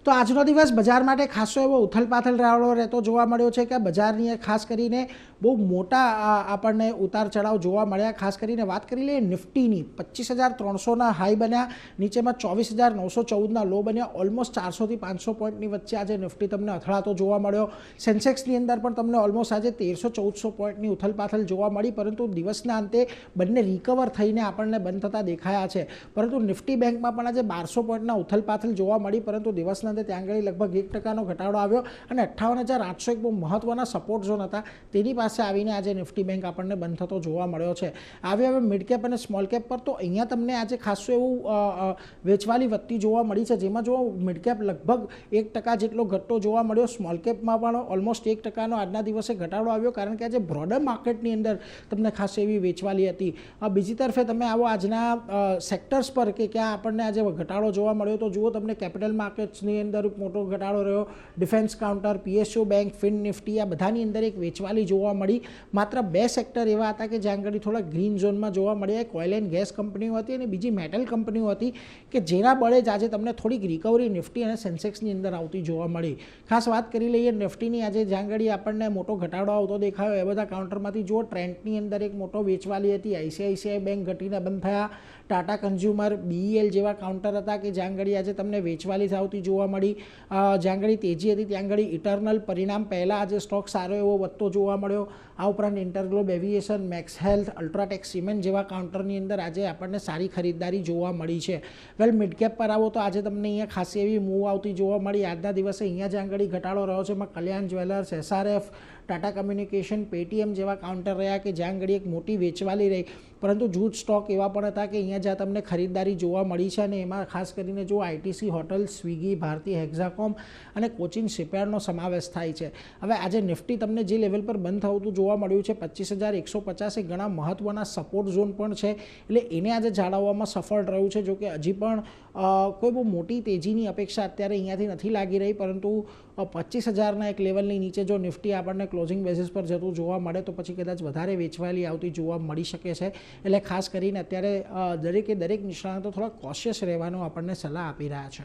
તો આજનો દિવસ બજાર માટે ખાસો એવો ઉથલપાથલ રહેતો જોવા મળ્યો છે કે બજારની ખાસ કરીને બહુ મોટા આપણને ઉતાર ચઢાવ જોવા મળ્યા। ખાસ કરીને વાત કરી લઈએ નિફ્ટીની 25,300ના હાઈ બન્યા, નીચેમાં 24,914ના લો બન્યા। ઓલમોસ્ટ 400 થી 500 પોઈન્ટની વચ્ચે આજે નિફ્ટી તમને અથડાતો જોવા મળ્યો। સેન્સેક્સની અંદર પણ તમને ઓલમોસ્ટ આજે 1300-1400 પોઈન્ટની ઉથલપાથલ જોવા મળી, પરંતુ દિવસના અંતે બંને રિકવર થઈને આપણને બંધ થતા દેખાયા છે। પરંતુ નિફ્ટી બેંકમાં પણ આજે 1200 પોઈન્ટના ઉથલપાથલ જોવા મળી, પરંતુ દિવસના અંતે ત્યાં આગળ લગભગ 1% ઘટાડો આવ્યો અને 58,800 એક બહુ મહત્વના સપોર્ટ ઝોન હતા તેની પાસે આવીને આજે નિફ્ટી બેંક આપણને બંધ થતો જોવા મળ્યો છે। હવે મિડ કેપ અને સ્મોલ કેપ પર તો અહીંયા તમને આજે ખાસું એવું વેચવાલી વધતી જોવા મળી છે, જેમાં જો મિડ કેપ લગભગ 1% જેટલો ઘટતો જોવા મળ્યો, સ્મોલ કેપમાં પણ ઓલમોસ્ટ 1%નો આજના દિવસે ઘટાડો આવ્યો, કારણ કે આજે બ્રોડર માર્કેટની અંદર તમને ખાસ એવી વેચવાલી હતી। બીજી તરફે તમે આવો આજના સેક્ટર્સ પર કે ક્યાં આપણને આજે ઘટાડો જોવા મળ્યો, તો જુઓ તમને કેપિટલ માર્કેટ્સની અંદર મોટો ઘટાડો રહ્યો, defence counter, PSU bank, Fin Nifty, આ બધાની અંદર એક વેચવાલી જોવા મળી। માત્ર 2 સેક્ટર એવા હતા કે જ્યાં આગળ થોડા ગ્રીન ઝોનમાં જોવા મળ્યા, એક ઓઇલ એન્ડ ગેસ કંપનીઓ હતી અને બીજી મેટલ કંપનીઓ હતી કે જેના બળે જ આજે તમને થોડીક રિકવરી નિફ્ટી અને સેન્સેક્સની અંદર આવતી જોવા મળી। ખાસ વાત કરી લઈએ નિફ્ટીની, આજે જ્યાં આગળ આપણને મોટો ઘટાડો આવતો દેખાયો એ બધા કાઉન્ટરમાંથી જુઓ ટ્રેન્ડની અંદર એક મોટો વેચવાલી હતી, આઈસીઆઈસીઆઈ બેંક ઘટીને બંધ થયા, ટાટા કન્ઝ્યુમર, બીઈએલ જેવા કાઉન્ટર હતા કે જ્યાં આગળ આજે તમને વેચવાલી આવતી જોવા મળી। જ્યાં આગળ તેજી હતી ત્યાં આગળ ઇટરનલ પરિણામ પહેલાં આજે સ્ટોક સારો એવો વધતો જોવા મળ્યો। આ ઉપરાંત InterGlobe Aviation, Max Health, UltraTech Cement જેવા કાઉન્ટરની અંદર આજે આપણને સારી ખરીદદારી જોવા મળી છે। વેલ મિડ કેપ પર આવો તો આજે તમને અહીંયા ખાસી એવી મૂવ આવતી જોવા મળી। આજના દિવસે અહીંયા જ્યાં આગળ ઘટાડો રહ્યો છે એમાં Kalyan Jewellers, SRF, Tata communication, Paytm જેવા કાઉન્ટર રહ્યા કે જ્યાં આગળ એક મોટી વેચવાલી રહી, પરંતુ જૂથ સ્ટોક એવા પણ હતા કે અહીંયા જ્યાં તમને ખરીદદારી જોવા મળી છે અને એમાં ખાસ કરીને જો આઈટીસી, હોટલ, સ્વિગી, ભારતી હેક્ઝાકોમ અને કોચિન શિપયાર્ડનો સમાવેશ થાય છે। હવે આજે નિફ્ટી તમને જે લેવલ પર બંધ થતું જોવા મળ્યું છે 25,150 એ ઘણા મહત્વના સપોર્ટ ઝોન પણ છે, એટલે એને આજે જાળવવામાં સફળ રહ્યું છે। જો કે હજી પણ કોઈ બહુ મોટી તેજીની અપેક્ષા અત્યારે અહીંયાથી નથી લાગી રહી, પરંતુ 25,000ના એક લેવલની નીચે જો નિફ્ટી આપણને ક્લોઝિંગ બેસિસ પર જતું જોવા મળે તો પછી કદાચ વધારે વેચવાલી આવતી જોવા મળી શકે છે। એટલે ખાસ કરીને અત્યારે દરેક નિષ્ણાતો થોડા કોશિયસ રહેવાનો આપણને સલાહ આપી રહ્યા છે।